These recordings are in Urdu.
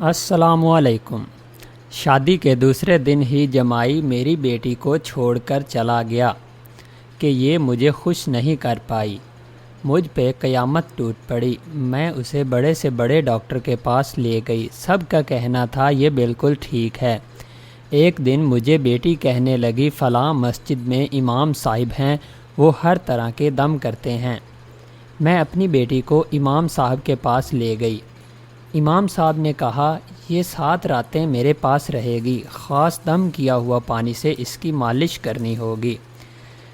السلام علیکم۔ شادی کے دوسرے دن ہی جمائی میری بیٹی کو چھوڑ کر چلا گیا کہ یہ مجھے خوش نہیں کر پائی۔ مجھ پہ قیامت ٹوٹ پڑی۔ میں اسے بڑے سے بڑے ڈاکٹر کے پاس لے گئی۔ سب کا کہنا تھا یہ بالکل ٹھیک ہے۔ ایک دن مجھے بیٹی کہنے لگی فلاں مسجد میں امام صاحب ہیں، وہ ہر طرح کے دم کرتے ہیں۔ میں اپنی بیٹی کو امام صاحب کے پاس لے گئی۔ امام صاحب نے کہا یہ 7 راتیں میرے پاس رہے گی، خاص دم کیا ہوا پانی سے اس کی مالش کرنی ہوگی۔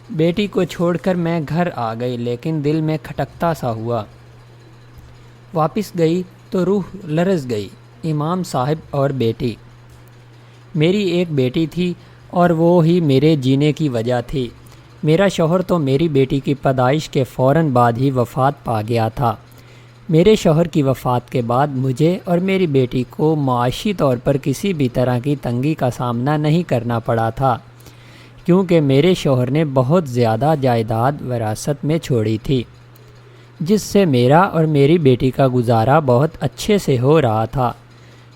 بیٹی کو چھوڑ کر میں گھر آ گئی، لیکن دل میں کھٹکتا سا ہوا۔ واپس گئی تو روح لرز گئی۔ امام صاحب اور بیٹی، میری ایک بیٹی تھی اور وہ ہی میرے جینے کی وجہ تھی۔ میرا شوہر تو میری بیٹی کی پیدائش کے فوراً بعد ہی وفات پا گیا تھا۔ میرے شوہر کی وفات کے بعد مجھے اور میری بیٹی کو معاشی طور پر کسی بھی طرح کی تنگی کا سامنا نہیں کرنا پڑا تھا، کیونکہ میرے شوہر نے بہت زیادہ جائیداد وراثت میں چھوڑی تھی، جس سے میرا اور میری بیٹی کا گزارا بہت اچھے سے ہو رہا تھا۔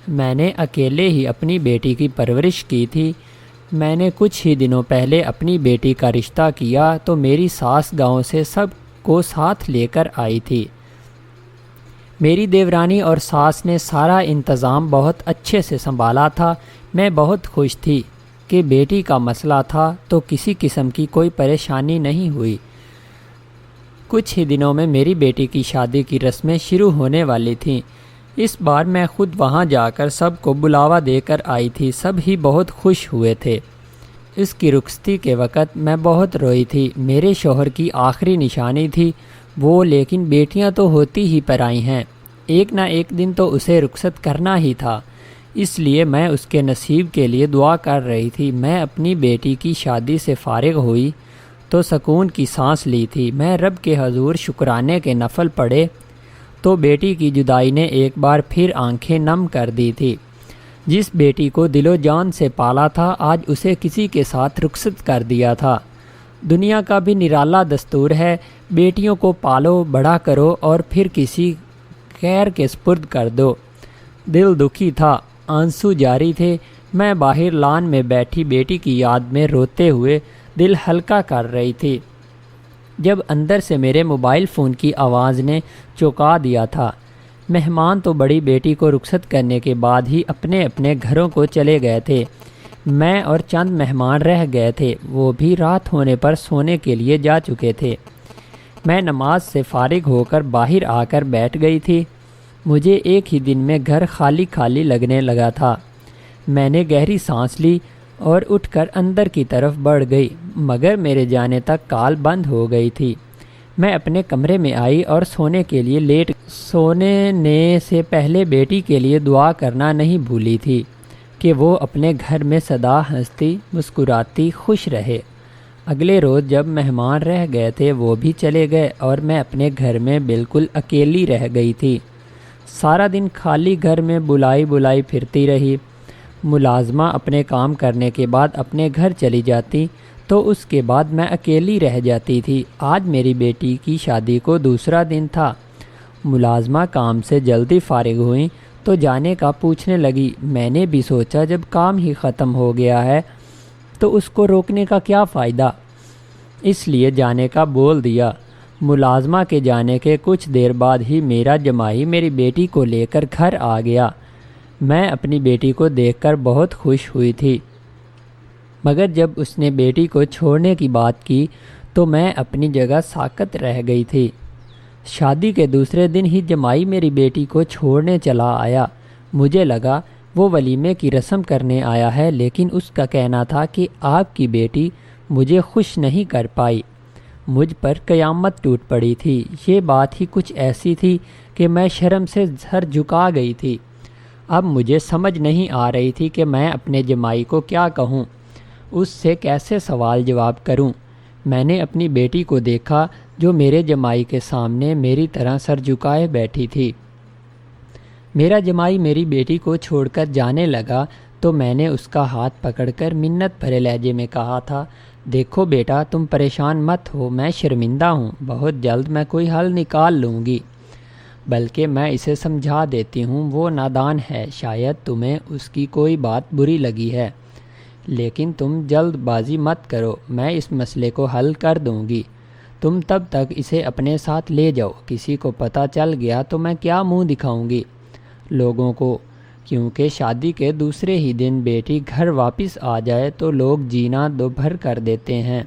میں نے اکیلے ہی اپنی بیٹی کی پرورش کی تھی۔ میں نے کچھ ہی دنوں پہلے اپنی بیٹی کا رشتہ کیا تو میری ساس گاؤں سے سب کو ساتھ لے کر آئی تھی۔ میری دیورانی اور ساس نے سارا انتظام بہت اچھے سے سنبھالا تھا۔ میں بہت خوش تھی کہ بیٹی کا مسئلہ تھا تو کسی قسم کی کوئی پریشانی نہیں ہوئی۔ کچھ ہی دنوں میں میری بیٹی کی شادی کی رسمیں شروع ہونے والی تھیں۔ اس بار میں خود وہاں جا کر سب کو بلاوا دے کر آئی تھی۔ سب ہی بہت خوش ہوئے تھے۔ اس کی رخصتی کے وقت میں بہت روئی تھی۔ میرے شوہر کی آخری نشانی تھی وہ، لیکن بیٹیاں تو ہوتی ہی پرائی ہیں، ایک نہ ایک دن تو اسے رخصت کرنا ہی تھا، اس لیے میں اس کے نصیب کے لیے دعا کر رہی تھی۔ میں اپنی بیٹی کی شادی سے فارغ ہوئی تو سکون کی سانس لی تھی۔ میں رب کے حضور شکرانے کے نفل پڑھے تو بیٹی کی جدائی نے ایک بار پھر آنکھیں نم کر دی تھی۔ جس بیٹی کو دل و جان سے پالا تھا، آج اسے کسی کے ساتھ رخصت کر دیا تھا۔ دنیا کا بھی نرالا دستور ہے، بیٹیوں کو پالو، بڑا کرو اور پھر کسی غیر کے سپرد کر دو۔ دل دکھی تھا، آنسو جاری تھے۔ میں باہر لان میں بیٹھی بیٹی کی یاد میں روتے ہوئے دل ہلکا کر رہی تھی، جب اندر سے میرے موبائل فون کی آواز نے چونکا دیا تھا۔ مہمان تو بڑی بیٹی کو رخصت کرنے کے بعد ہی اپنے اپنے گھروں کو چلے گئے تھے۔ میں اور چند مہمان رہ گئے تھے، وہ بھی رات ہونے پر سونے کے لیے جا چکے تھے۔ میں نماز سے فارغ ہو کر باہر آ کر بیٹھ گئی تھی۔ مجھے ایک ہی دن میں گھر خالی خالی لگنے لگا تھا۔ میں نے گہری سانس لی اور اٹھ کر اندر کی طرف بڑھ گئی، مگر میرے جانے تک کال بند ہو گئی تھی۔ میں اپنے کمرے میں آئی اور سونے کے لیے لیٹ سونے سے پہلے بیٹی کے لیے دعا کرنا نہیں بھولی تھی کہ وہ اپنے گھر میں سدا ہنستی مسکراتی خوش رہے۔ اگلے روز جب مہمان رہ گئے تھے وہ بھی چلے گئے اور میں اپنے گھر میں بالکل اکیلی رہ گئی تھی۔ سارا دن خالی گھر میں بلائی بلائی پھرتی رہی۔ ملازمہ اپنے کام کرنے کے بعد اپنے گھر چلی جاتی تو اس کے بعد میں اکیلی رہ جاتی تھی۔ آج میری بیٹی کی شادی کو دوسرا دن تھا۔ ملازمہ کام سے جلدی فارغ ہوئیں تو جانے کا پوچھنے لگی۔ میں نے بھی سوچا جب کام ہی ختم ہو گیا ہے تو اس کو روکنے کا کیا فائدہ، اس لیے جانے کا بول دیا۔ ملازمہ کے جانے کے کچھ دیر بعد ہی میرا جمائی میری بیٹی کو لے کر گھر آ گیا۔ میں اپنی بیٹی کو دیکھ کر بہت خوش ہوئی تھی، مگر جب اس نے بیٹی کو چھوڑنے کی بات کی تو میں اپنی جگہ ساکت رہ گئی تھی۔ شادی کے دوسرے دن ہی جمائی میری بیٹی کو چھوڑنے چلا آیا۔ مجھے لگا وہ ولیمے کی رسم کرنے آیا ہے، لیکن اس کا کہنا تھا کہ آپ کی بیٹی مجھے خوش نہیں کر پائی۔ مجھ پر قیامت ٹوٹ پڑی تھی۔ یہ بات ہی کچھ ایسی تھی کہ میں شرم سے سر جھکا گئی تھی۔ اب مجھے سمجھ نہیں آ رہی تھی کہ میں اپنے جمائی کو کیا کہوں، اس سے کیسے سوال جواب کروں۔ میں نے اپنی بیٹی کو دیکھا جو میرے جمائی کے سامنے میری طرح سر جھکائے بیٹھی تھی۔ میرا جمائی میری بیٹی کو چھوڑ کر جانے لگا تو میں نے اس کا ہاتھ پکڑ کر منت بھرے لہجے میں کہا تھا، دیکھو بیٹا تم پریشان مت ہو، میں شرمندہ ہوں، بہت جلد میں کوئی حل نکال لوں گی۔ بلکہ میں اسے سمجھا دیتی ہوں، وہ نادان ہے، شاید تمہیں اس کی کوئی بات بری لگی ہے، لیکن تم جلد بازی مت کرو، میں اس مسئلے کو حل کر دوں گی، تم تب تک اسے اپنے ساتھ لے جاؤ، کسی کو پتہ چل گیا تو میں کیا منہ دکھاؤں گی لوگوں کو، کیونکہ شادی کے دوسرے ہی دن بیٹی گھر واپس آ جائے تو لوگ جینا دوبھر کر دیتے ہیں۔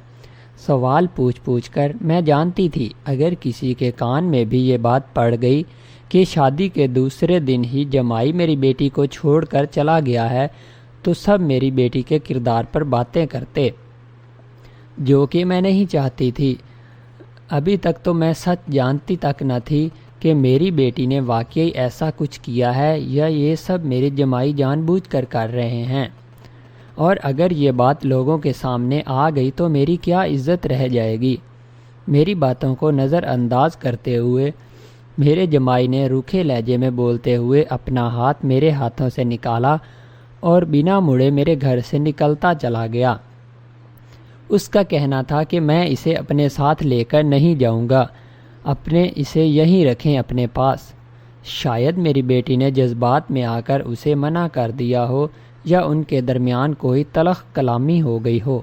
سوال پوچھ کر میں جانتی تھی اگر کسی کے کان میں بھی یہ بات پڑ گئی کہ شادی کے دوسرے دن ہی جمائی میری بیٹی کو چھوڑ کر چلا گیا ہے تو سب میری بیٹی کے کردار پر باتیں کرتے، جو کہ میں نہیں چاہتی تھی۔ ابھی تک تو میں سچ جانتی تک نہ تھی کہ میری بیٹی نے واقعی ایسا کچھ کیا ہے یا یہ سب میری جمائی جان بوجھ کر رہے ہیں، اور اگر یہ بات لوگوں کے سامنے آ گئی تو میری کیا عزت رہ جائے گی۔ میری باتوں کو نظر انداز کرتے ہوئے میرے جمائی نے روکھے لہجے میں بولتے ہوئے اپنا ہاتھ میرے ہاتھوں سے نکالا اور بنا مڑے میرے گھر سے نکلتا چلا گیا۔ اس کا کہنا تھا کہ میں اسے اپنے ساتھ لے کر نہیں جاؤں گا، اپنے اسے یہیں رکھیں اپنے پاس۔ شاید میری بیٹی نے جذبات میں آ کر اسے منع کر دیا ہو یا ان کے درمیان کوئی تلخ کلامی ہو گئی ہو۔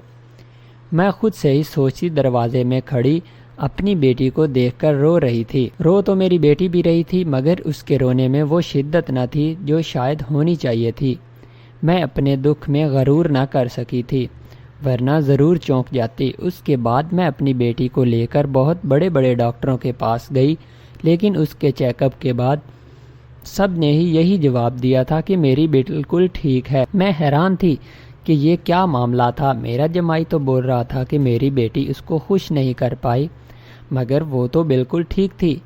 میں خود سے ہی سوچتی دروازے میں کھڑی اپنی بیٹی کو دیکھ کر رو رہی تھی۔ رو تو میری بیٹی بھی رہی تھی، مگر اس کے رونے میں وہ شدت نہ تھی جو شاید ہونی چاہیے تھی۔ میں اپنے دکھ میں غرور نہ کر سکی تھی، ورنہ ضرور چونک جاتی۔ اس کے بعد میں اپنی بیٹی کو لے کر بہت بڑے بڑے ڈاکٹروں کے پاس گئی، لیکن اس کے چیک اپ کے بعد سب نے ہی یہی جواب دیا تھا کہ میری بالکل ٹھیک ہے۔ میں حیران تھی کہ یہ کیا معاملہ تھا۔ میرا جمائی تو بول رہا تھا کہ میری بیٹی اس کو خوش نہیں کر پائی، مگر وہ تو بالکل ٹھیک تھی۔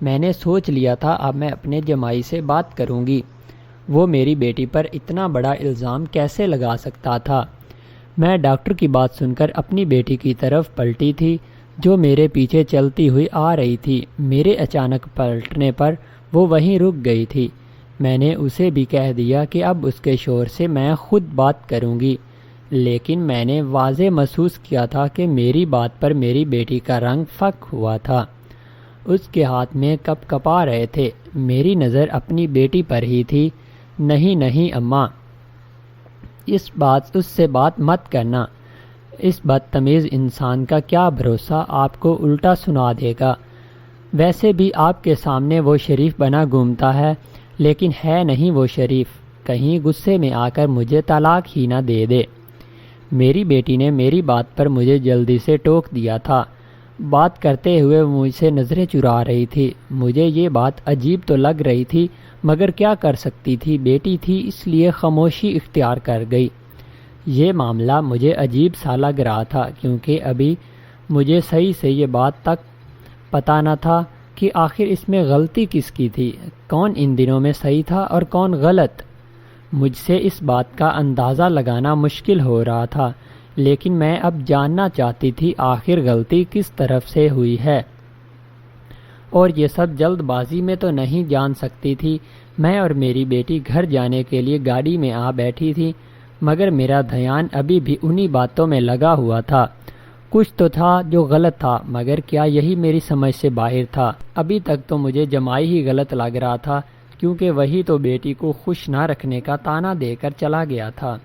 میں نے سوچ لیا تھا اب میں اپنے جمائی سے بات کروں گی، وہ میری بیٹی پر اتنا بڑا الزام کیسے لگا سکتا تھا۔ میں ڈاکٹر کی بات سن کر اپنی بیٹی کی طرف پلٹی تھی جو میرے پیچھے چلتی ہوئی آ رہی تھی۔ میرے اچانک پلٹنے پر وہ وہیں رک گئی تھی۔ میں نے اسے بھی کہہ دیا کہ اب اس کے شوہر سے میں خود بات کروں گی، لیکن میں نے واضح محسوس کیا تھا کہ میری بات پر میری بیٹی کا رنگ فک ہوا تھا، اس کے ہاتھ میں کپ کپا رہے تھے۔ میری نظر اپنی بیٹی پر ہی تھی۔ نہیں اماں، اس سے بات مت کرنا، اس بدتمیز انسان کا کیا بھروسہ آپ کو الٹا سنا دے گا، ویسے بھی آپ کے سامنے وہ شریف بنا گھومتا ہے، لیکن ہے نہیں وہ شریف، کہیں غصے میں آ کر مجھے طلاق ہی نہ دے دے۔ میری بیٹی نے میری بات پر مجھے جلدی سے ٹوک دیا تھا، بات کرتے ہوئے مجھ سے نظریں چرا رہی تھی۔ مجھے یہ بات عجیب تو لگ رہی تھی، مگر کیا کر سکتی تھی، بیٹی تھی اس لیے خاموشی اختیار کر گئی۔ یہ معاملہ مجھے عجیب سا لگ رہا تھا، کیونکہ ابھی مجھے صحیح سے یہ بات تک پتہ نہ تھا کہ آخر اس میں غلطی کس کی تھی، کون ان دنوں میں صحیح تھا اور کون غلط۔ مجھ سے اس بات کا اندازہ لگانا مشکل ہو رہا تھا، لیکن میں اب جاننا چاہتی تھی آخر غلطی کس طرف سے ہوئی ہے، اور یہ سب جلد بازی میں تو نہیں جان سکتی تھی۔ میں اور میری بیٹی گھر جانے کے لیے گاڑی میں آ بیٹھی تھی، مگر میرا دھیان ابھی بھی انہی باتوں میں لگا ہوا تھا۔ کچھ تو تھا جو غلط تھا، مگر کیا یہی میری سمجھ سے باہر تھا؟ ابھی تک تو مجھے جمائی ہی غلط لگ رہا تھا، کیونکہ وہی تو بیٹی کو خوش نہ رکھنے کا طعنہ دے کر چلا گیا تھا۔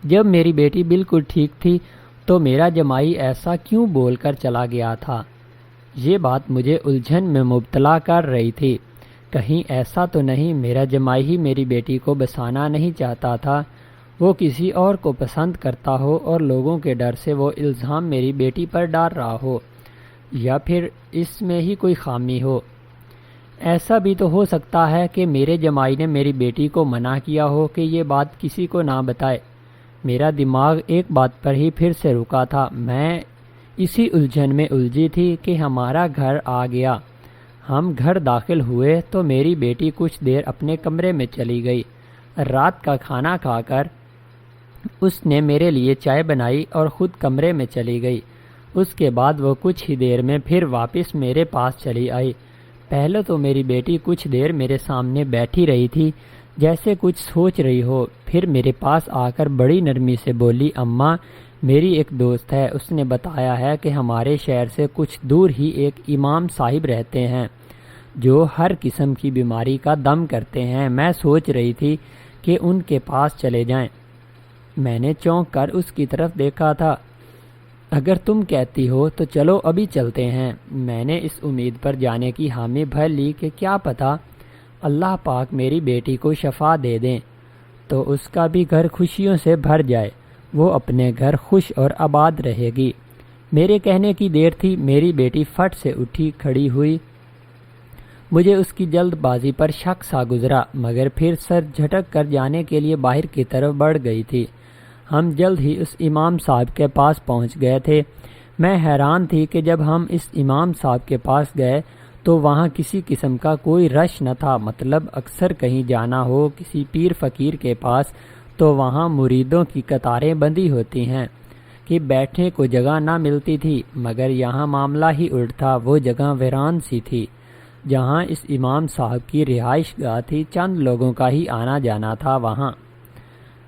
جب میری بیٹی بالکل ٹھیک تھی تو میرا جمائی ایسا کیوں بول کر چلا گیا تھا؟ یہ بات مجھے الجھن میں مبتلا کر رہی تھی۔ کہیں ایسا تو نہیں میرا جمائی ہی میری بیٹی کو بسانا نہیں چاہتا تھا، وہ کسی اور کو پسند کرتا ہو اور لوگوں کے ڈر سے وہ الزام میری بیٹی پر ڈال رہا ہو، یا پھر اس میں ہی کوئی خامی ہو۔ ایسا بھی تو ہو سکتا ہے کہ میرے جمائی نے میری بیٹی کو منع کیا ہو کہ یہ بات کسی کو نہ بتائے۔ میرا دماغ ایک بات پر ہی پھر سے رکا تھا۔ میں اسی الجھن میں الجھی تھی کہ ہمارا گھر آ گیا۔ ہم گھر داخل ہوئے تو میری بیٹی کچھ دیر اپنے کمرے میں چلی گئی۔ رات کا کھانا کھا کر اس نے میرے لیے چائے بنائی اور خود کمرے میں چلی گئی۔ اس کے بعد وہ کچھ ہی دیر میں پھر واپس میرے پاس چلی آئی۔ پہلے تو میری بیٹی کچھ دیر میرے سامنے بیٹھی رہی تھی جیسے کچھ سوچ رہی ہو، پھر میرے پاس آ کر بڑی نرمی سے بولی، اماں میری ایک دوست ہے، اس نے بتایا ہے کہ ہمارے شہر سے کچھ دور ہی ایک امام صاحب رہتے ہیں، جو ہر قسم کی بیماری کا دم کرتے ہیں۔ میں سوچ رہی تھی کہ ان کے پاس چلے جائیں۔ میں نے چونک کر اس کی طرف دیکھا تھا۔ اگر تم کہتی ہو تو چلو ابھی چلتے ہیں۔ میں نے اس امید پر جانے کی حامی بھر لی کہ کیا پتہ اللہ پاک میری بیٹی کو شفا دے دیں تو اس کا بھی گھر خوشیوں سے بھر جائے، وہ اپنے گھر خوش اور آباد رہے گی۔ میرے کہنے کی دیر تھی، میری بیٹی فٹ سے اٹھی کھڑی ہوئی۔ مجھے اس کی جلد بازی پر شک سا گزرا، مگر پھر سر جھٹک کر جانے کے لیے باہر کی طرف بڑھ گئی تھی۔ ہم جلد ہی اس امام صاحب کے پاس پہنچ گئے تھے۔ میں حیران تھی کہ جب ہم اس امام صاحب کے پاس گئے تو وہاں کسی قسم کا کوئی رش نہ تھا۔ مطلب اکثر کہیں جانا ہو کسی پیر فقیر کے پاس تو وہاں مریدوں کی قطاریں بندھی ہوتی ہیں کہ بیٹھنے کو جگہ نہ ملتی تھی، مگر یہاں معاملہ ہی الٹ تھا۔ وہ جگہ ویران سی تھی جہاں اس امام صاحب کی رہائش گاہ تھی، چند لوگوں کا ہی آنا جانا تھا وہاں۔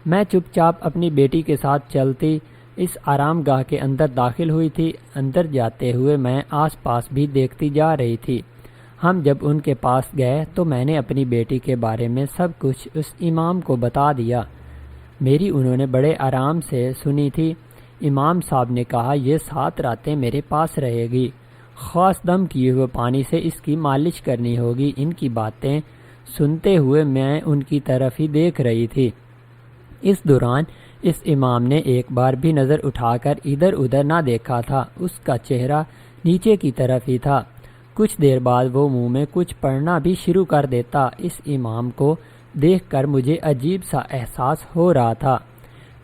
میں چپ چاپ اپنی بیٹی کے ساتھ چلتی اس آرام گاہ کے اندر داخل ہوئی تھی۔ اندر جاتے ہوئے میں آس پاس بھی دیکھتی جا رہی تھی۔ ہم جب ان کے پاس گئے تو میں نے اپنی بیٹی کے بارے میں سب کچھ اس امام کو بتا دیا۔ میری انہوں نے بڑے آرام سے سنی تھی۔ امام صاحب نے کہا یہ 7 راتیں میرے پاس رہے گی، خاص دم کیے ہوئے پانی سے اس کی مالش کرنی ہوگی۔ ان کی باتیں سنتے ہوئے میں ان کی طرف ہی دیکھ رہی تھی۔ اس دوران اس امام نے ایک بار بھی نظر اٹھا کر ادھر ادھر نہ دیکھا تھا، اس کا چہرہ نیچے کی طرف ہی تھا۔ کچھ دیر بعد وہ منہ میں کچھ پڑھنا بھی شروع کر دیتا۔ اس امام کو دیکھ کر مجھے عجیب سا احساس ہو رہا تھا۔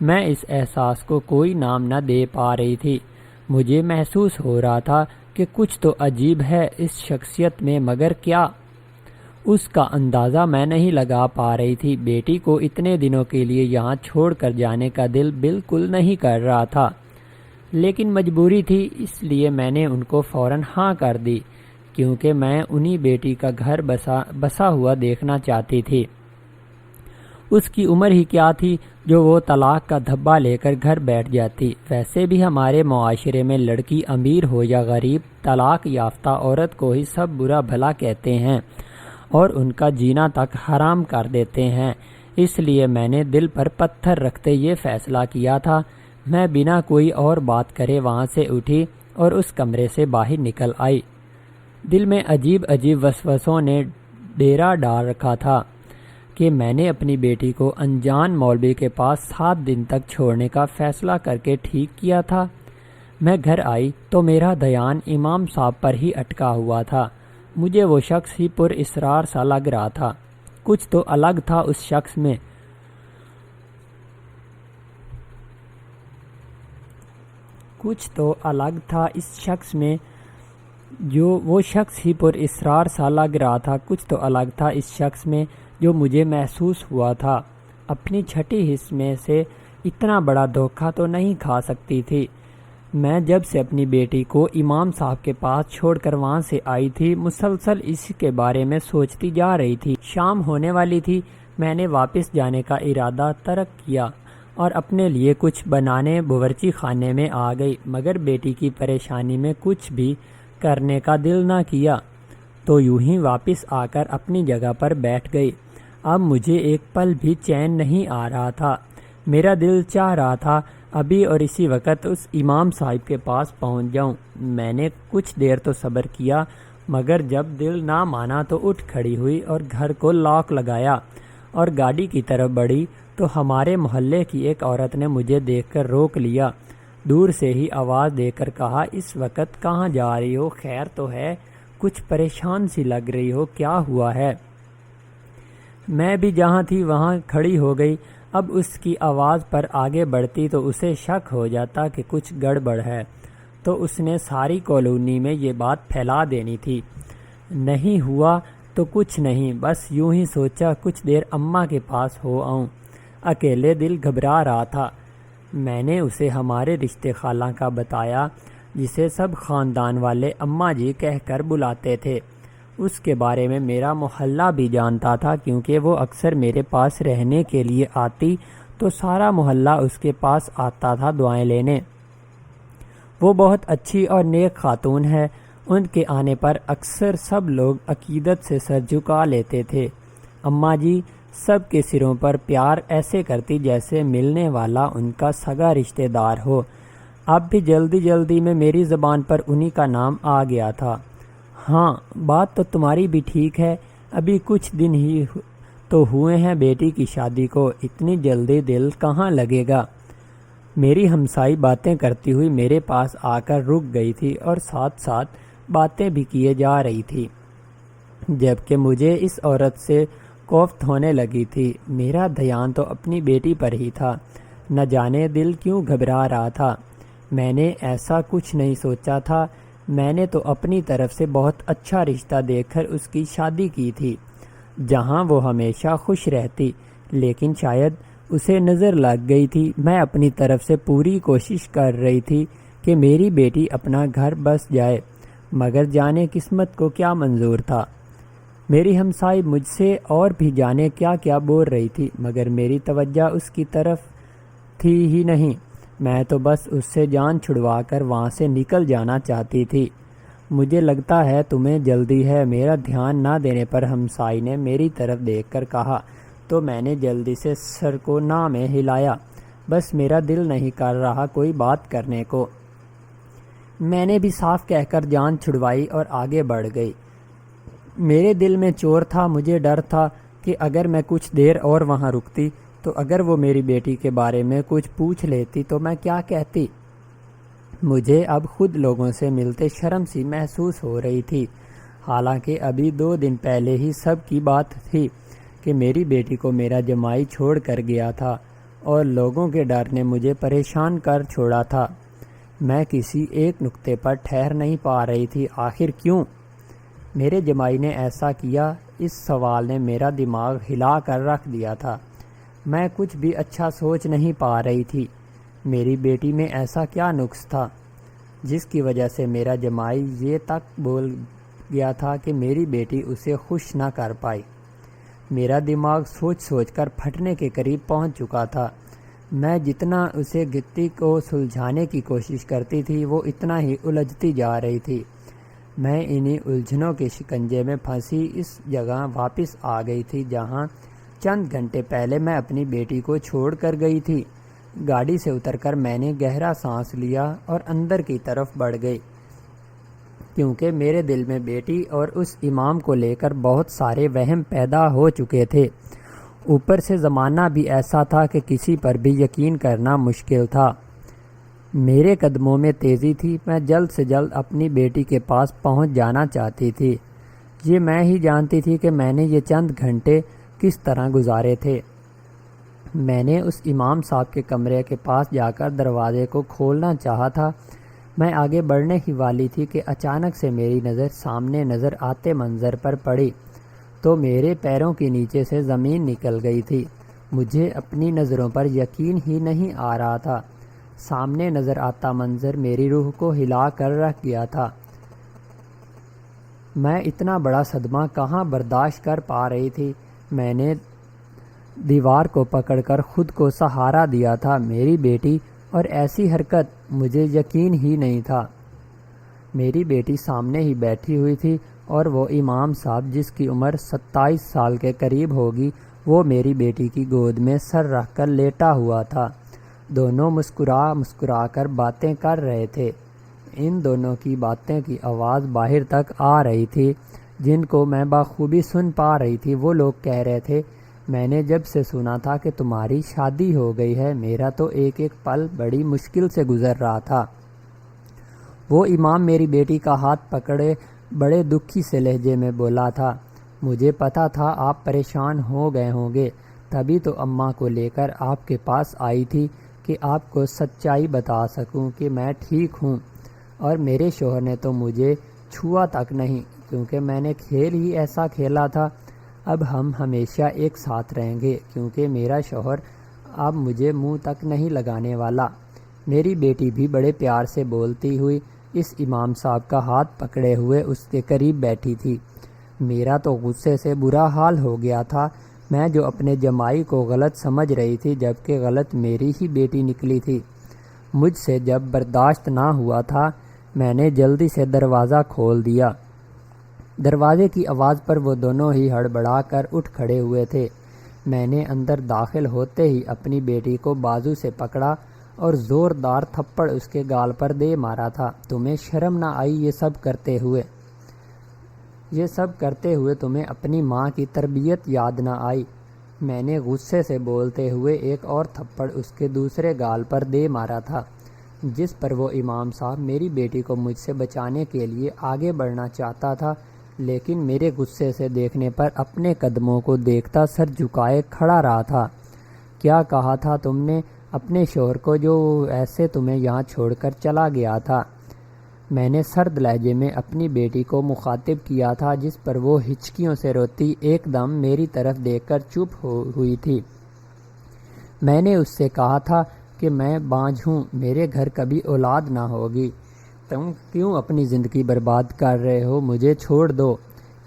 میں اس احساس کو کوئی نام نہ دے پا رہی تھی۔ مجھے محسوس ہو رہا تھا کہ کچھ تو عجیب ہے اس شخصیت میں، مگر کیا؟ اس کا اندازہ میں نہیں لگا پا رہی تھی۔ بیٹی کو اتنے دنوں کے لیے یہاں چھوڑ کر جانے کا دل بالکل نہیں کر رہا تھا، لیکن مجبوری تھی، اس لیے میں نے ان کو فوراً ہاں کر دی، کیونکہ میں انہی بیٹی کا گھر بسا ہوا دیکھنا چاہتی تھی۔ اس کی عمر ہی کیا تھی جو وہ طلاق کا دھبا لے کر گھر بیٹھ جاتی۔ ویسے بھی ہمارے معاشرے میں لڑکی امیر ہو یا غریب، طلاق یافتہ عورت کو ہی سب برا بھلا کہتے ہیں اور ان کا جینا تک حرام کر دیتے ہیں۔ اس لیے میں نے دل پر پتھر رکھتے یہ فیصلہ کیا تھا۔ میں بنا کوئی اور بات کرے وہاں سے اٹھی اور اس کمرے سے باہر نکل آئی۔ دل میں عجیب عجیب وسوسوں نے ڈیرا ڈال رکھا تھا کہ میں نے اپنی بیٹی کو انجان مولوی کے پاس 7 دن تک چھوڑنے کا فیصلہ کر کے ٹھیک کیا تھا۔ میں گھر آئی تو میرا دھیان امام صاحب پر ہی اٹکا ہوا تھا۔ مجھے وہ شخص ہی پر اسرار سا لگ رہا تھا۔ کچھ تو الگ تھا اس شخص میں۔ کچھ تو الگ تھا اس شخص میں جو وہ شخص ہی پر اسرار سا لگ رہا تھا۔ کچھ تو الگ تھا اس شخص میں جو مجھے محسوس ہوا تھا۔ اپنی چھٹی حص میں سے اتنا بڑا دھوکہ تو نہیں کھا سکتی تھی۔ میں جب سے اپنی بیٹی کو امام صاحب کے پاس چھوڑ کر وہاں سے آئی تھی، مسلسل اس کے بارے میں سوچتی جا رہی تھی۔ شام ہونے والی تھی۔ میں نے واپس جانے کا ارادہ ترک کیا اور اپنے لیے کچھ بنانے باورچی خانے میں آ گئی، مگر بیٹی کی پریشانی میں کچھ بھی کرنے کا دل نہ کیا، تو یوں ہی واپس آ کر اپنی جگہ پر بیٹھ گئی۔ اب مجھے ایک پل بھی چین نہیں آ رہا تھا۔ میرا دل چاہ رہا تھا ابھی اور اسی وقت اس امام صاحب کے پاس پہنچ جاؤں۔ میں نے کچھ دیر تو صبر کیا، مگر جب دل نہ مانا تو اٹھ کھڑی ہوئی اور گھر کو لاک لگایا اور گاڑی کی طرف بڑھی تو ہمارے محلے کی ایک عورت نے مجھے دیکھ کر روک لیا۔ دور سے ہی آواز دے کر کہا، اس وقت کہاں جا رہی ہو؟ خیر تو ہے؟ کچھ پریشان سی لگ رہی ہو، کیا ہوا ہے؟ میں بھی جہاں تھی وہاں کھڑی ہو گئی۔ اب اس کی آواز پر آگے بڑھتی تو اسے شک ہو جاتا کہ کچھ گڑبڑ ہے، تو اس نے ساری کالونی میں یہ بات پھیلا دینی تھی۔ نہیں ہوا تو کچھ نہیں، بس یوں ہی سوچا کچھ دیر اماں کے پاس ہو آؤں۔ اکیلے دل گھبرا رہا تھا۔ میں نے اسے ہمارے رشتے خالہ کا بتایا، جسے سب خاندان والے اماں جی کہہ کر بلاتے تھے۔ اس کے بارے میں میرا محلہ بھی جانتا تھا، کیونکہ وہ اکثر میرے پاس رہنے کے لیے آتی تو سارا محلہ اس کے پاس آتا تھا دعائیں لینے۔ وہ بہت اچھی اور نیک خاتون ہے، ان کے آنے پر اکثر سب لوگ عقیدت سے سر جھکا لیتے تھے۔ اماں جی سب کے سروں پر پیار ایسے کرتی جیسے ملنے والا ان کا سگا رشتہ دار ہو۔ اب بھی جلدی جلدی میں میری زبان پر انہی کا نام آ گیا تھا۔ ہاں بات تو تمہاری بھی ٹھیک ہے، ابھی کچھ دن ہی تو ہوئے ہیں بیٹی کی شادی کو، اتنی جلدی دل کہاں لگے گا؟ میری ہمسائی باتیں کرتی ہوئی میرے پاس آ کر رک گئی تھی اور ساتھ ساتھ باتیں بھی کیے جا رہی تھی، جبکہ مجھے اس عورت سے کوفت ہونے لگی تھی۔ میرا دھیان تو اپنی بیٹی پر ہی تھا، نہ جانے دل کیوں گھبرا رہا تھا۔ میں نے ایسا کچھ نہیں سوچا تھا، میں نے تو اپنی طرف سے بہت اچھا رشتہ دیکھ کر اس کی شادی کی تھی، جہاں وہ ہمیشہ خوش رہتی، لیکن شاید اسے نظر لگ گئی تھی۔ میں اپنی طرف سے پوری کوشش کر رہی تھی کہ میری بیٹی اپنا گھر بس جائے، مگر جانے قسمت کو کیا منظور تھا۔ میری ہمسائی مجھ سے اور بھی جانے کیا کیا بول رہی تھی، مگر میری توجہ اس کی طرف تھی ہی نہیں۔ میں تو بس اس سے جان چھڑوا کر وہاں سے نکل جانا چاہتی تھی۔ مجھے لگتا ہے تمہیں جلدی ہے، میرا دھیان نہ دینے پر ہمسائی نے میری طرف دیکھ کر کہا، تو میں نے جلدی سے سر کو نہ میں ہلایا، بس میرا دل نہیں کر رہا کوئی بات کرنے کو۔ میں نے بھی صاف کہہ کر جان چھڑوائی اور آگے بڑھ گئی۔ میرے دل میں چور تھا، مجھے ڈر تھا کہ اگر میں کچھ دیر اور وہاں رکتی تو اگر وہ میری بیٹی کے بارے میں کچھ پوچھ لیتی تو میں کیا کہتی۔ مجھے اب خود لوگوں سے ملتے شرم سی محسوس ہو رہی تھی، حالانکہ ابھی 2 دن پہلے ہی سب کی بات تھی کہ میری بیٹی کو میرا جمائی چھوڑ کر گیا تھا اور لوگوں کے ڈر نے مجھے پریشان کر چھوڑا تھا۔ میں کسی ایک نقطے پر ٹھہر نہیں پا رہی تھی، آخر کیوں میرے جمائی نے ایسا کیا؟ اس سوال نے میرا دماغ ہلا کر رکھ دیا تھا۔ میں کچھ بھی اچھا سوچ نہیں پا رہی تھی۔ میری بیٹی میں ایسا کیا نقص تھا جس کی وجہ سے میرا جمائی یہ تک بول گیا تھا کہ میری بیٹی اسے خوش نہ کر پائی؟ میرا دماغ سوچ سوچ کر پھٹنے کے قریب پہنچ چکا تھا۔ میں جتنا اسے گتی کو سلجھانے کی کوشش کرتی تھی وہ اتنا ہی الجھتی جا رہی تھی۔ میں انہی الجھنوں کے شکنجے میں پھنسی اس جگہ واپس آ گئی تھی جہاں چند گھنٹے پہلے میں اپنی بیٹی کو چھوڑ کر گئی تھی۔ گاڑی سے اتر کر میں نے گہرا سانس لیا اور اندر کی طرف بڑھ گئی، کیونکہ میرے دل میں بیٹی اور اس امام کو لے کر بہت سارے وہم پیدا ہو چکے تھے۔ اوپر سے زمانہ بھی ایسا تھا کہ کسی پر بھی یقین کرنا مشکل تھا۔ میرے قدموں میں تیزی تھی، میں جلد سے جلد اپنی بیٹی کے پاس پہنچ جانا چاہتی تھی۔ یہ میں ہی جانتی تھی کہ میں نے یہ چند گھنٹے کس طرح گزارے تھے۔ میں نے اس امام صاحب کے کمرے کے پاس جا کر دروازے کو کھولنا چاہا تھا۔ میں آگے بڑھنے ہی والی تھی کہ اچانک سے میری نظر سامنے نظر آتے منظر پر پڑی تو میرے پیروں کے نیچے سے زمین نکل گئی تھی۔ مجھے اپنی نظروں پر یقین ہی نہیں آ رہا تھا۔ سامنے نظر آتا منظر میری روح کو ہلا کر رکھ گیا تھا۔ میں اتنا بڑا صدمہ کہاں برداشت کر پا رہی تھی۔ میں نے دیوار کو پکڑ کر خود کو سہارا دیا تھا۔ میری بیٹی اور ایسی حرکت، مجھے یقین ہی نہیں تھا۔ میری بیٹی سامنے ہی بیٹھی ہوئی تھی اور وہ امام صاحب جس کی عمر 27 سال کے قریب ہوگی، وہ میری بیٹی کی گود میں سر رکھ کر لیٹا ہوا تھا۔ دونوں مسکرا کر باتیں کر رہے تھے۔ ان دونوں کی باتیں کی آواز باہر تک آ رہی تھی، جن کو میں بخوبی سن پا رہی تھی۔ وہ لوگ کہہ رہے تھے، میں نے جب سے سنا تھا کہ تمہاری شادی ہو گئی ہے، میرا تو ایک ایک پل بڑی مشکل سے گزر رہا تھا۔ وہ امام میری بیٹی کا ہاتھ پکڑے بڑے دکھی سے لہجے میں بولا تھا، مجھے پتا تھا آپ پریشان ہو گئے ہوں گے، تبھی تو اماں کو لے کر آپ کے پاس آئی تھی کہ آپ کو سچائی بتا سکوں کہ میں ٹھیک ہوں، اور میرے شوہر نے تو مجھے چھوا تک نہیں، کیونکہ میں نے کھیل ہی ایسا کھیلا تھا۔ اب ہم ہمیشہ ایک ساتھ رہیں گے، کیونکہ میرا شوہر اب مجھے منہ تک نہیں لگانے والا۔ میری بیٹی بھی بڑے پیار سے بولتی ہوئی اس امام صاحب کا ہاتھ پکڑے ہوئے اس کے قریب بیٹھی تھی۔ میرا تو غصے سے برا حال ہو گیا تھا۔ میں جو اپنے جمائی کو غلط سمجھ رہی تھی، جبکہ غلط میری ہی بیٹی نکلی تھی۔ مجھ سے جب برداشت نہ ہوا تھا میں نے جلدی سے دروازہ کھول دیا۔ دروازے کی آواز پر وہ دونوں ہی ہڑبڑا کر اٹھ کھڑے ہوئے تھے۔ میں نے اندر داخل ہوتے ہی اپنی بیٹی کو بازو سے پکڑا اور زوردار تھپڑ اس کے گال پر دے مارا تھا۔ تمہیں شرم نہ آئی یہ سب کرتے ہوئے تمہیں اپنی ماں کی تربیت یاد نہ آئی؟ میں نے غصے سے بولتے ہوئے ایک اور تھپڑ اس کے دوسرے گال پر دے مارا تھا، جس پر وہ امام صاحب میری بیٹی کو مجھ سے بچانے کے لیے آگے بڑھنا چاہتا تھا، لیکن میرے غصے سے دیکھنے پر اپنے قدموں کو دیکھتا سر جھکائے کھڑا رہا تھا۔ کیا کہا تھا تم نے اپنے شوہر کو جو ایسے تمہیں یہاں چھوڑ کر چلا گیا تھا؟ میں نے سرد لہجے میں اپنی بیٹی کو مخاطب کیا تھا، جس پر وہ ہچکیوں سے روتی ایک دم میری طرف دیکھ کر چپ ہوئی تھی۔ میں نے اس سے کہا تھا کہ میں بانجھ ہوں، میرے گھر کبھی اولاد نہ ہوگی، تم کیوں اپنی زندگی برباد کر رہے ہو؟ مجھے چھوڑ دو،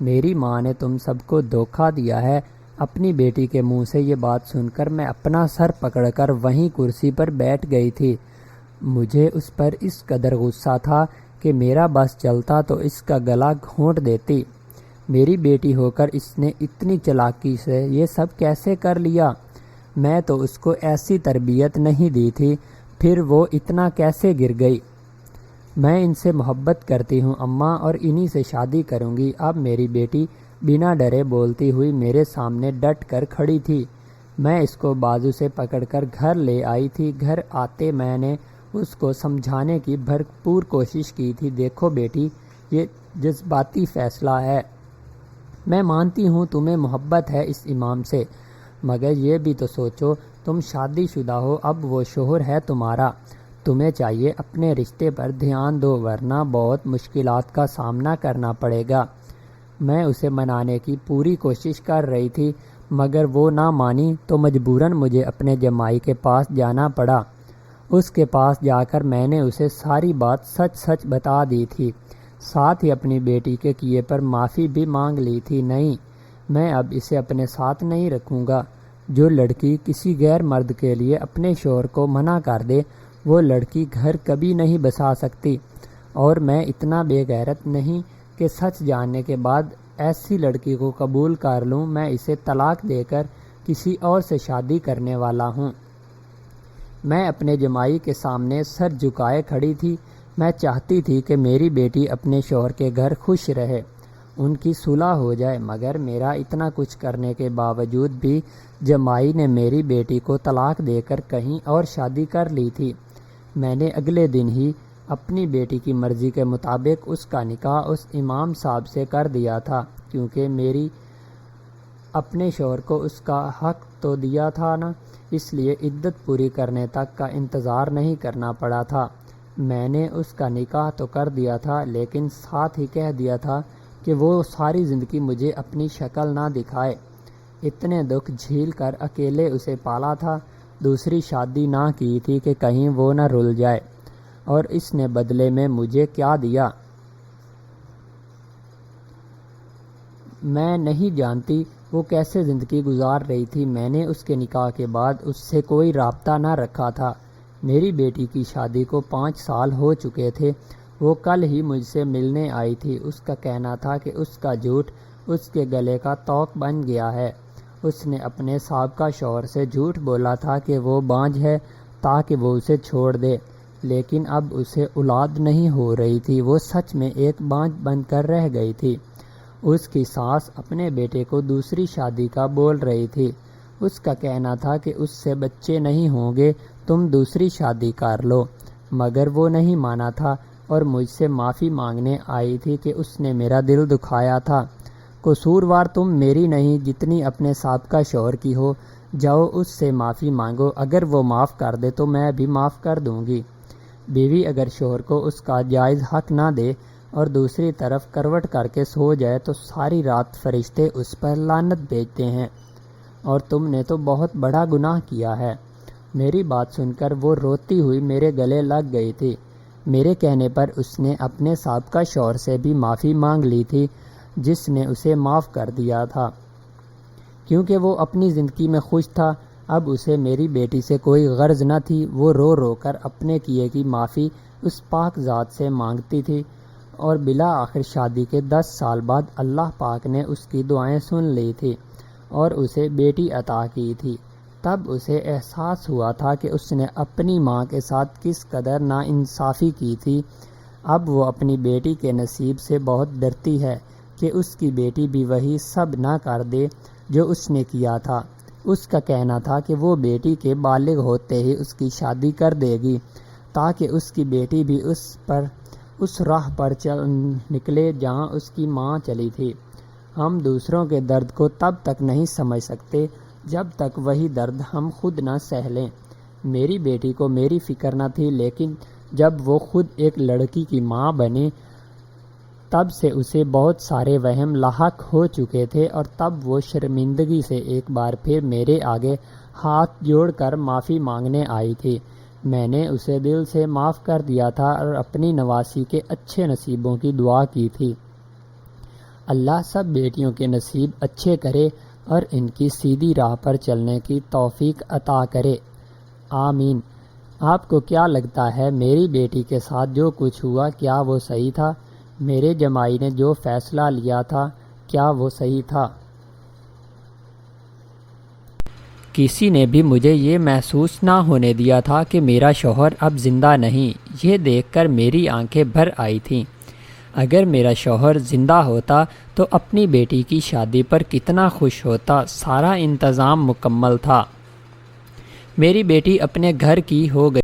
میری ماں نے تم سب کو دھوکہ دیا ہے۔ اپنی بیٹی کے منہ سے یہ بات سن کر میں اپنا سر پکڑ کر وہیں کرسی پر بیٹھ گئی تھی۔ مجھے اس پر اس قدر غصہ تھا کہ میرا بس چلتا تو اس کا گلا گھونٹ دیتی۔ میری بیٹی ہو کر اس نے اتنی چالاکی سے یہ سب کیسے کر لیا؟ میں تو اس کو ایسی تربیت نہیں دی تھی، پھر وہ اتنا کیسے گر گئی؟ میں ان سے محبت کرتی ہوں اماں، اور انہی سے شادی کروں گی۔ اب میری بیٹی بنا ڈرے بولتی ہوئی میرے سامنے ڈٹ کر کھڑی تھی۔ میں اس کو بازو سے پکڑ کر گھر لے آئی تھی۔ گھر آتے میں نے اس کو سمجھانے کی بھرپور کوشش کی تھی، دیکھو بیٹی، یہ جذباتی فیصلہ ہے، میں مانتی ہوں تمہیں محبت ہے اس امام سے، مگر یہ بھی تو سوچو تم شادی شدہ ہو، اب وہ شوہر ہے تمہارا، تمہیں چاہیے اپنے رشتے پر دھیان دو، ورنہ بہت مشکلات کا سامنا کرنا پڑے گا۔ میں اسے منانے کی پوری کوشش کر رہی تھی، مگر وہ نہ مانی تو مجبوراً مجھے اپنے جمائی کے پاس جانا پڑا۔ اس کے پاس جا کر میں نے اسے ساری بات سچ سچ بتا دی تھی، ساتھ ہی اپنی بیٹی کے کیے پر معافی بھی مانگ لی تھی۔ نہیں، میں اب اسے اپنے ساتھ نہیں رکھوں گا۔ جو لڑکی کسی غیر مرد کے لیے اپنے شوہر کو منع کر دے، وہ لڑکی گھر کبھی نہیں بسا سکتی، اور میں اتنا بے غیرت نہیں کہ سچ جاننے کے بعد ایسی لڑکی کو قبول کر لوں۔ میں اسے طلاق دے کر کسی اور سے شادی کرنے والا ہوں۔ میں اپنے جمائی کے سامنے سر جھکائے کھڑی تھی۔ میں چاہتی تھی کہ میری بیٹی اپنے شوہر کے گھر خوش رہے، ان کی صلح ہو جائے، مگر میرا اتنا کچھ کرنے کے باوجود بھی جمائی نے میری بیٹی کو طلاق دے کر کہیں اور شادی کر لی تھی۔ میں نے اگلے دن ہی اپنی بیٹی کی مرضی کے مطابق اس کا نکاح اس امام صاحب سے کر دیا تھا، کیونکہ میری اپنے شوہر کو اس کا حق تو دیا تھا نا، اس لیے عدت پوری کرنے تک کا انتظار نہیں کرنا پڑا تھا۔ میں نے اس کا نکاح تو کر دیا تھا، لیکن ساتھ ہی کہہ دیا تھا کہ وہ ساری زندگی مجھے اپنی شکل نہ دکھائے۔ اتنے دکھ جھیل کر اکیلے اسے پالا تھا، دوسری شادی نہ کی تھی کہ کہیں وہ نہ رل جائے، اور اس نے بدلے میں مجھے کیا دیا میں نہیں جانتی۔ وہ کیسے زندگی گزار رہی تھی۔ میں نے اس کے نکاح کے بعد اس سے کوئی رابطہ نہ رکھا تھا۔ میری بیٹی کی شادی کو 5 سال ہو چکے تھے۔ وہ کل ہی مجھ سے ملنے آئی تھی۔ اس کا کہنا تھا کہ اس کا جھوٹ اس کے گلے کا طوق بن گیا ہے۔ اس نے اپنے سابقہ شوہر سے جھوٹ بولا تھا کہ وہ بانجھ ہے تاکہ وہ اسے چھوڑ دے، لیکن اب اسے اولاد نہیں ہو رہی تھی، وہ سچ میں ایک بانجھ بن کر رہ گئی تھی۔ اس کی ساس اپنے بیٹے کو دوسری شادی کا بول رہی تھی۔ اس کا کہنا تھا کہ اس سے بچے نہیں ہوں گے، تم دوسری شادی کر لو، مگر وہ نہیں مانا تھا اور مجھ سے معافی مانگنے آئی تھی کہ اس نے میرا دل دکھایا تھا۔ قصوروار تم میری نہیں، جتنی اپنے سابقہ شوہر کی ہو، جاؤ اس سے معافی مانگو، اگر وہ معاف کر دے تو میں بھی معاف کر دوں گی۔ بیوی اگر شوہر کو اس کا جائز حق نہ دے اور دوسری طرف کروٹ کر کے سو جائے تو ساری رات فرشتے اس پر لعنت بھیجتے ہیں، اور تم نے تو بہت بڑا گناہ کیا ہے۔ میری بات سن کر وہ روتی ہوئی میرے گلے لگ گئی تھی۔ میرے کہنے پر اس نے اپنے سابقہ شوہر سے بھی معافی مانگ لی تھی، جس نے اسے معاف کر دیا تھا، کیونکہ وہ اپنی زندگی میں خوش تھا۔ اب اسے میری بیٹی سے کوئی غرض نہ تھی۔ وہ رو رو کر اپنے کیے کی معافی اس پاک ذات سے مانگتی تھی، اور بالآخر شادی کے 10 سال بعد اللہ پاک نے اس کی دعائیں سن لی تھی اور اسے بیٹی عطا کی تھی۔ تب اسے احساس ہوا تھا کہ اس نے اپنی ماں کے ساتھ کس قدر ناانصافی کی تھی۔ اب وہ اپنی بیٹی کے نصیب سے بہت ڈرتی ہے کہ اس کی بیٹی بھی وہی سب نہ کر دے جو اس نے کیا تھا۔ اس کا کہنا تھا کہ وہ بیٹی کے بالغ ہوتے ہی اس کی شادی کر دے گی تاکہ اس کی بیٹی بھی اس راہ پر نکلے جہاں اس کی ماں چلی تھی۔ ہم دوسروں کے درد کو تب تک نہیں سمجھ سکتے جب تک وہی درد ہم خود نہ سہ لیں۔ میری بیٹی کو میری فکر نہ تھی، لیکن جب وہ خود ایک لڑکی کی ماں بنی تب سے اسے بہت سارے وہم لاحق ہو چکے تھے، اور تب وہ شرمندگی سے ایک بار پھر میرے آگے ہاتھ جوڑ کر معافی مانگنے آئی تھی۔ میں نے اسے دل سے معاف کر دیا تھا اور اپنی نواسی کے اچھے نصیبوں کی دعا کی تھی۔ اللہ سب بیٹیوں کے نصیب اچھے کرے اور ان کی سیدھی راہ پر چلنے کی توفیق عطا کرے، آمین۔ آپ کو کیا لگتا ہے میری بیٹی کے ساتھ جو کچھ ہوا کیا وہ صحیح تھا؟ میرے جمائی نے جو فیصلہ لیا تھا کیا وہ صحیح تھا؟ کسی نے بھی مجھے یہ محسوس نہ ہونے دیا تھا کہ میرا شوہر اب زندہ نہیں۔ یہ دیکھ کر میری آنکھیں بھر آئی تھیں۔ اگر میرا شوہر زندہ ہوتا تو اپنی بیٹی کی شادی پر کتنا خوش ہوتا۔ سارا انتظام مکمل تھا۔ میری بیٹی اپنے گھر کی ہو گئی۔